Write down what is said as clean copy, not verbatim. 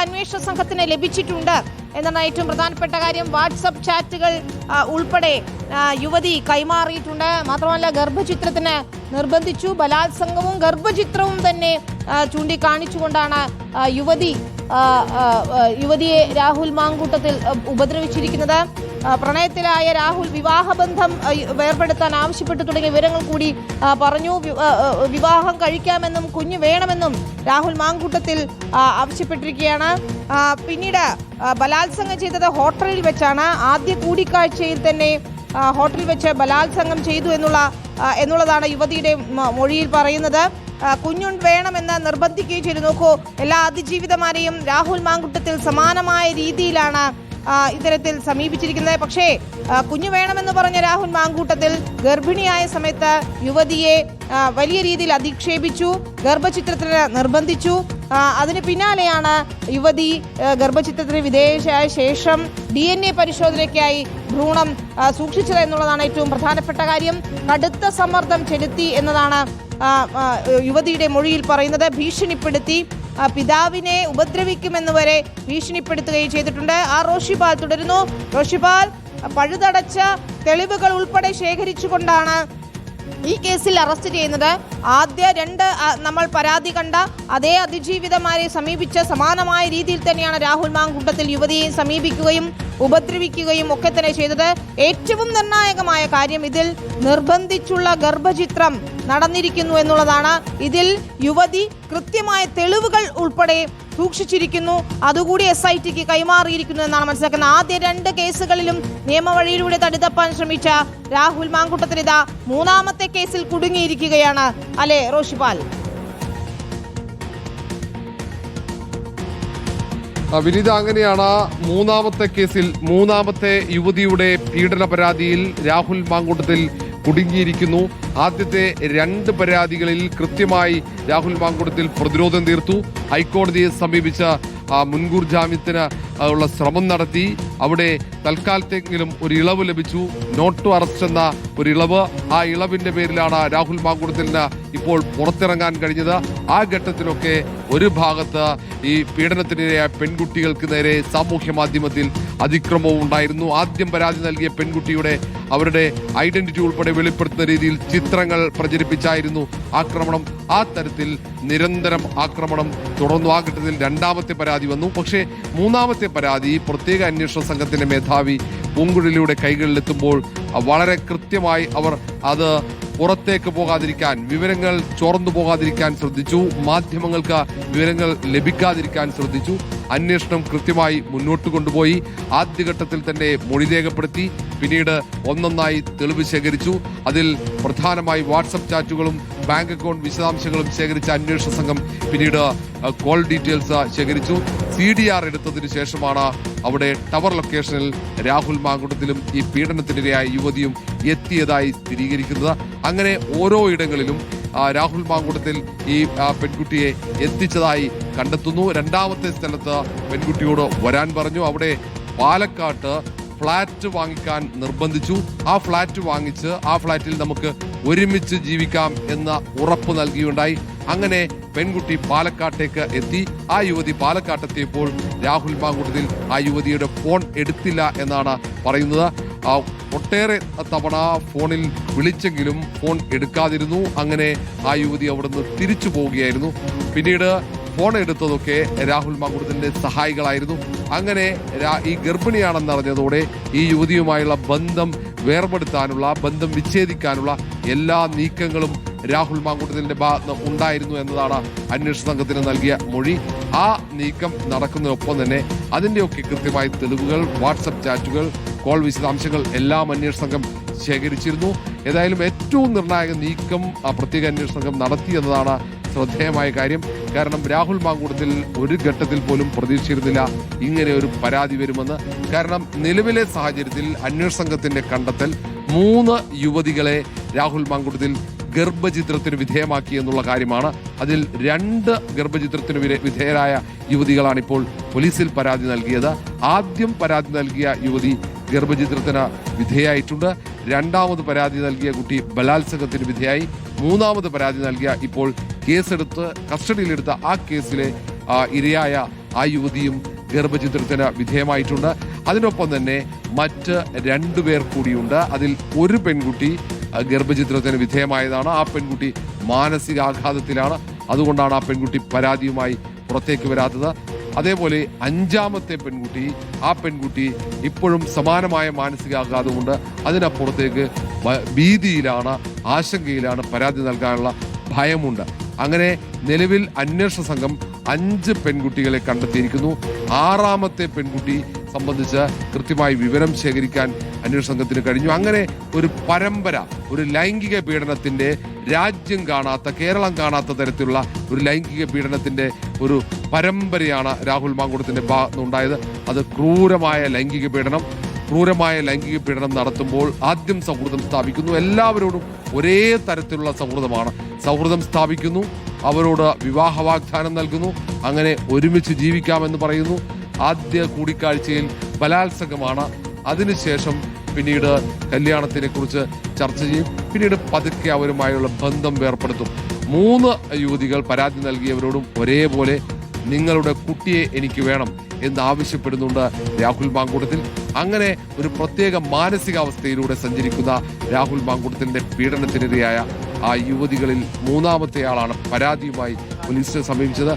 അന്വേഷണ സംഘത്തിന് ലഭിച്ചിട്ടുണ്ട് എന്നാണ് ഏറ്റവും പ്രധാനപ്പെട്ട കാര്യം. വാട്സപ്പ് ചാറ്റുകൾ ഉൾപ്പെടെ യുവതി കൈമാറിയിട്ടുണ്ട്. മാത്രമല്ല ഗർഭചിത്രത്തിന് നിർബന്ധിച്ചു. ബലാത്സംഗവും ഗർഭചിത്രവും തന്നെ ചൂണ്ടിക്കാണിച്ചുകൊണ്ടാണ് യുവതിയെ രാഹുൽ മാങ്കൂട്ടത്തിൽ ഉപദ്രവിച്ചിരിക്കുന്നത്. പ്രണയത്തിലായ രാഹുൽ വിവാഹബന്ധം വേർപെടുത്താൻ ആവശ്യപ്പെട്ടു തുടങ്ങിയ വിവരങ്ങൾ കൂടി പറഞ്ഞു. വിവാഹം കഴിക്കാമെന്നും കുഞ്ഞ് വേണമെന്നും രാഹുൽ മാങ്കൂട്ടത്തിൽ ആവശ്യപ്പെട്ടിരിക്കുകയാണ്. പിന്നീട് ബലാത്സംഗം ചെയ്തത് ഹോട്ടലിൽ വെച്ചാണ്. ആദ്യ കൂടിക്കാഴ്ചയിൽ തന്നെ ഹോട്ടലിൽ വെച്ച് ബലാത്സംഗം ചെയ്തു എന്നുള്ളതാണ് യുവതിയുടെ മൊഴിയിൽ പറയുന്നത്. കുഞ്ഞു വേണമെന്ന് നിർബന്ധിക്കുകയും ചെയ്തു. നോക്കൂ, എല്ലാ അതിജീവിതമാരെയും രാഹുൽ മാങ്കൂട്ടത്തിൽ സമാനമായ രീതിയിലാണ് ഇത്തരത്തിൽ സമീപിച്ചിരിക്കുന്നത്. പക്ഷേ കുഞ്ഞു വേണമെന്ന് പറഞ്ഞ രാഹുൽ മാങ്കൂട്ടത്തിൽ ഗർഭിണിയായ സമയത്ത് യുവതിയെ വലിയ രീതിയിൽ അധിക്ഷേപിച്ചു, ഗർഭചിത്രത്തിന് നിർബന്ധിച്ചു. അതിന് പിന്നാലെയാണ് യുവതി ഗർഭചിത്രത്തിന് വിധേയയായ ശേഷം DNA പരിശോധനയ്ക്കായി ഭ്രൂണം സൂക്ഷിച്ചത് എന്നുള്ളതാണ് ഏറ്റവും പ്രധാനപ്പെട്ട കാര്യം. കടുത്ത സമ്മർദ്ദം ചെലുത്തി എന്നതാണ് യുവതിയുടെ മൊഴിയിൽ പറയുന്നത്. ഭീഷണിപ്പെടുത്തി, പിതാവിനെ ഉപദ്രവിക്കുമെന്ന് വരെ ഭീഷണിപ്പെടുത്തുകയും ചെയ്തിട്ടുണ്ട്. റോഷിപാൽ തുടരുന്നു. റോഷിപാൽ, പഴുതടച്ച തെളിവുകൾ ഉൾപ്പെടെ ശേഖരിച്ചുകൊണ്ടാണ് ഈ കേസിൽ അറസ്റ്റ് ചെയ്യുന്നത്. ആദ്യ 2 നമ്മൾ പരാതി കണ്ട അതേ അതിജീവിതമാരെ സമീപിച്ച സമാനമായ രീതിയിൽ തന്നെയാണ് രാഹുൽ മാങ്കൂട്ടത്തിൽ യുവതിയെ സമീപിക്കുകയും ഉപദ്രവിക്കുകയും ഒക്കെ തന്നെ ചെയ്തത്. ഏറ്റവും നിർണായകമായ കാര്യം ഇതിൽ നിർബന്ധിച്ചുള്ള ഗർഭചിത്രം നടന്നിരിക്കുന്നു എന്നുള്ളതാണ്. ഇതിൽ യുവതി കൃത്യമായ തെളിവുകൾ ഉൾപ്പെടെ സൂക്ഷിച്ചിരിക്കുന്നു. അതുകൂടി SITക്ക് കൈമാറിയിരിക്കുന്നു എന്നാണ് മനസ്സിലാക്കുന്നത്. ആദ്യ 2 കേസുകളിലും നിയമവഴിയിലൂടെ തടിതപ്പാൻ ശ്രമിച്ച രാഹുൽ മാങ്കൂട്ടത്തിൽ ഇതാ 3ാമത്തെ കേസിൽ കുടുങ്ങിയിരിക്കുകയാണ്. അല്ലേ റോഷിപാൽ? വിനീത, അങ്ങനെയാണ് 3ാമത്തെ കേസിൽ 3ാമത്തെ യുവതിയുടെ പീഡന പരാതിയിൽ രാഹുൽ മാങ്കൂട്ടത്തിൽ കുടുങ്ങിയിരിക്കുന്നു. ആദ്യത്തെ 2 പരാതികളിൽ കൃത്യമായി രാഹുൽ മാങ്കൂട്ടത്തിൽ പ്രതിരോധം തീർത്തു. ഹൈക്കോടതിയെ സമീപിച്ച മുൻകൂർ ജാമ്യത്തിന് ഉള്ള ശ്രമം നടത്തി. അവിടെ തൽക്കാലത്തെങ്കിലും ഒരു ഇളവ് ലഭിച്ചു. നോട്ട് ടു അറസ്റ്റ് എന്ന ഒരു ഇളവ്. ആ ഇളവിന്റെ പേരിലാണ് രാഹുൽ മാങ്കൂട്ടത്തിന് ഇപ്പോൾ പുറത്തിറങ്ങാൻ കഴിഞ്ഞത്. ആ ഘട്ടത്തിലൊക്കെ ഒരു ഭാഗത്ത് ഈ പീഡനത്തിനിരയായ പെൺകുട്ടികൾക്ക് നേരെ സാമൂഹ്യ മാധ്യമത്തിൽ അതിക്രമവും ഉണ്ടായിരുന്നു. ആദ്യം പരാതി നൽകിയ പെൺകുട്ടിയുടെ അവരുടെ ഐഡന്റിറ്റി ഉൾപ്പെടെ വെളിപ്പെടുത്തുന്ന രീതിയിൽ ചിത്രങ്ങൾ പ്രചരിപ്പിച്ചായിരുന്നു ആക്രമണം. ആ തരത്തിൽ നിരന്തരം ആക്രമണം തുടർന്നു. ആ ഘട്ടത്തിൽ 2ാമത്തെ പരാതി വന്നു. പക്ഷേ 3ാമത്തെ പരാതി പ്രത്യേക അന്വേഷണ സംഘത്തിന്റെ മേധാവി പൂങ്കുഴലിയുടെ കൈകളിലെത്തുമ്പോൾ വളരെ കൃത്യമായി അവർ അത് പുറത്തേക്ക് പോകാതിരിക്കാൻ, വിവരങ്ങൾ ചോർന്നു പോകാതിരിക്കാൻ ശ്രദ്ധിച്ചു. മാധ്യമങ്ങൾക്ക് വിവരങ്ങൾ ലഭിക്കാതിരിക്കാൻ ശ്രദ്ധിച്ചു. അന്വേഷണം കൃത്യമായി മുന്നോട്ട് കൊണ്ടുപോയി. ആദ്യഘട്ടത്തിൽ തന്നെ മൊഴി രേഖപ്പെടുത്തി. പിന്നീട് ഒന്നൊന്നായി തെളിവ് ശേഖരിച്ചു. അതിൽ പ്രധാനമായി വാട്സപ്പ് ചാറ്റുകളും ബാങ്ക് അക്കൗണ്ട് വിശദാംശങ്ങളും ശേഖരിച്ച അന്വേഷണ സംഘം പിന്നീട് കോൾ ഡീറ്റെയിൽസ് ശേഖരിച്ചു. CDR എടുത്തതിനു ശേഷമാണ് അവിടെ ടവർ ലൊക്കേഷനിൽ രാഹുൽ മാങ്കൂട്ടത്തിലും ഈ പീഡനത്തിനിരയായ യുവതിയും എത്തിയതായി സ്ഥിരീകരിക്കുന്നത്. അങ്ങനെ ഓരോ ഇടങ്ങളിലും രാഹുൽ മാങ്കൂട്ടത്തിൽ ഈ പെൺകുട്ടിയെ എത്തിച്ചതായി കണ്ടെത്തുന്നു. 2ാമത്തെ സ്ഥലത്ത് പെൺകുട്ടിയോട് വരാൻ പറഞ്ഞു. അവിടെ പാലക്കാട്ട് ഫ്ലാറ്റ് വാങ്ങിക്കാൻ നിർബന്ധിച്ചു. ആ ഫ്ലാറ്റ് വാങ്ങിച്ച് ആ ഫ്ലാറ്റിൽ നമുക്ക് ഒരുമിച്ച് ജീവിക്കാം എന്ന ഉറപ്പ് നൽകിയുണ്ടായി. അങ്ങനെ പെൺകുട്ടി പാലക്കാട്ടേക്ക് എത്തി. ആ യുവതി പാലക്കാട്ടെത്തിയപ്പോൾ രാഹുൽ മാങ്കൂട്ടത്തിൽ ആ യുവതിയുടെ ഫോൺ എടുത്തില്ല എന്നാണ് പറയുന്നത്. ഒട്ടേറെ തവണ ഫോണിൽ വിളിച്ചെങ്കിലും ഫോൺ എടുക്കാതിരുന്നു. അങ്ങനെ ആ യുവതി അവിടുന്ന് തിരിച്ചു പോവുകയായിരുന്നു. പിന്നീട് ഫോൺ എടുത്തതൊക്കെ രാഹുൽ മാങ്കൂട്ടത്തിന്റെ സഹായികളായിരുന്നു. അങ്ങനെ ഈ ഗർഭിണിയാണെന്നറിഞ്ഞതോടെ ഈ യുവതിയുമായുള്ള ബന്ധം വേർപെടുത്താനുള്ള, ബന്ധം വിച്ഛേദിക്കാനുള്ള എല്ലാ നീക്കങ്ങളും രാഹുൽ മാങ്കൂട്ടത്തിന്റെ ഭാഗത്ത് ഉണ്ടായിരുന്നു എന്നതാണ് അന്വേഷണ സംഘത്തിന് നൽകിയ മൊഴി. ആ നീക്കം നടക്കുന്നതിനൊപ്പം തന്നെ അതിന്റെയൊക്കെ കൃത്യമായ തെളിവുകൾ, വാട്സപ്പ് ചാറ്റുകൾ, കോൾ വിശദാംശങ്ങൾ എല്ലാം അന്വേഷണ സംഘം ശേഖരിച്ചിരുന്നു. ഏതായാലും ഏറ്റവും നിർണായക നീക്കം പ്രത്യേക അന്വേഷണ സംഘം നടത്തി എന്നതാണ് ശ്രദ്ധേയമായ കാര്യം. കാരണം രാഹുൽ മാങ്കൂട്ടത്തിൽ ഒരു ഘട്ടത്തിൽ പോലും പ്രതീക്ഷിച്ചിരുന്നില്ല ഇങ്ങനെ ഒരു പരാതി വരുമെന്ന്. കാരണം നിലവിലെ സാഹചര്യത്തിൽ അന്വേഷണ സംഘത്തിന്റെ കണ്ടെത്തൽ 3 യുവതികളെ രാഹുൽ മാങ്കൂട്ടത്തിൽ ഗർഭചിത്രത്തിന് വിധേയമാക്കി എന്നുള്ള കാര്യമാണ്. അതിൽ 2 ഗർഭചിത്രത്തിന് വിധേയരായ യുവതികളാണ് ഇപ്പോൾ പോലീസിൽ പരാതി നൽകിയത്. ആദ്യം പരാതി നൽകിയ യുവതി ഗർഭചിത്രത്തിന് വിധേയായിട്ടുണ്ട്. 2ാമത് പരാതി നൽകിയ കുട്ടി ബലാത്സംഗത്തിന് വിധേയായി. 3ാമത് പരാതി നൽകിയ ഇപ്പോൾ കേസെടുത്ത് കസ്റ്റഡിയിലെടുത്ത ആ കേസിലെ ഇരയായ ആ യുവതിയും ഗർഭചിത്രത്തിന് വിധേയമായിട്ടുണ്ട്. അതിനൊപ്പം തന്നെ മറ്റ് 2 പേർ കൂടിയുണ്ട്. അതിൽ ഒരു പെൺകുട്ടി ഗർഭചിത്രത്തിന് വിധേയമായതാണ്. ആ പെൺകുട്ടി മാനസികാഘാതത്തിലാണ്. അതുകൊണ്ടാണ് ആ പെൺകുട്ടി പരാതിയുമായി പുറത്തേക്ക് വരാത്തത്. അതേപോലെ 5ാമത്തെ പെൺകുട്ടി, ആ പെൺകുട്ടി ഇപ്പോഴും സമാനമായ മാനസികാഘാതമുണ്ട്. അതിനപ്പുറത്തേക്ക് ഭീതിയിലാണ്, ആശങ്കയിലാണ്, പരാതി നൽകാനുള്ള ഭയമുണ്ട്. അങ്ങനെ നിലവിൽ അന്വേഷണ സംഘം 5 പെൺകുട്ടികളെ കണ്ടെത്തിയിരിക്കുന്നു. 6ാമത്തെ പെൺകുട്ടി സംബന്ധിച്ച് കൃത്യമായി വിവരം ശേഖരിക്കാൻ അന്വേഷണ സംഘത്തിന് കഴിഞ്ഞു. അങ്ങനെ ഒരു പരമ്പര, ഒരു ലൈംഗിക പീഡനത്തിന്റെ, രാജ്യം കാണാത്ത, കേരളം കാണാത്ത തരത്തിലുള്ള ഒരു ലൈംഗിക പീഡനത്തിന്റെ ഒരു പരമ്പരയാണ് രാഹുൽ മാങ്കൂട്ടത്തിന്റെ ഭാഗത്തുനിന്നുണ്ടായത്. അത് ക്രൂരമായ ലൈംഗിക പീഡനം നടത്തുമ്പോൾ ആദ്യം സൗഹൃദം സ്ഥാപിക്കുന്നു. എല്ലാവരോടും ഒരേ തരത്തിലുള്ള സൗഹൃദം സ്ഥാപിക്കുന്നു. അവരോട് വിവാഹ വാഗ്ദാനം നൽകുന്നു. അങ്ങനെ ഒരുമിച്ച് ജീവിക്കാമെന്ന് പറയുന്നു. ആദ്യ കൂടിക്കാഴ്ചയിൽ ബലാത്സംഗമാണ്. അതിനുശേഷം പിന്നീട് കല്യാണത്തിനെ കുറിച്ച് ചർച്ച ചെയ്യും. പിന്നീട് പതുക്കെ അവരുമായുള്ള ബന്ധം വേർപ്പെടുത്തും. 3 യുവതികൾ പരാതി നൽകിയവരോടും ഒരേപോലെ നിങ്ങളുടെ കുട്ടിയെ എനിക്ക് വേണം എന്ന് ആവശ്യപ്പെടുന്നുണ്ട് രാഹുൽ മാങ്കൂട്ടത്തിൽ. അങ്ങനെ ഒരു പ്രത്യേക മാനസികാവസ്ഥയിലൂടെ സഞ്ചരിക്കുന്ന രാഹുൽ മാങ്കൂട്ടത്തിന്റെ പീഡനത്തിനിരയായ ആ യുവതികളിൽ 3ാമത്തെയാളാണ് പരാതിയുമായി പോലീസിനെ സമീപിച്ചത്.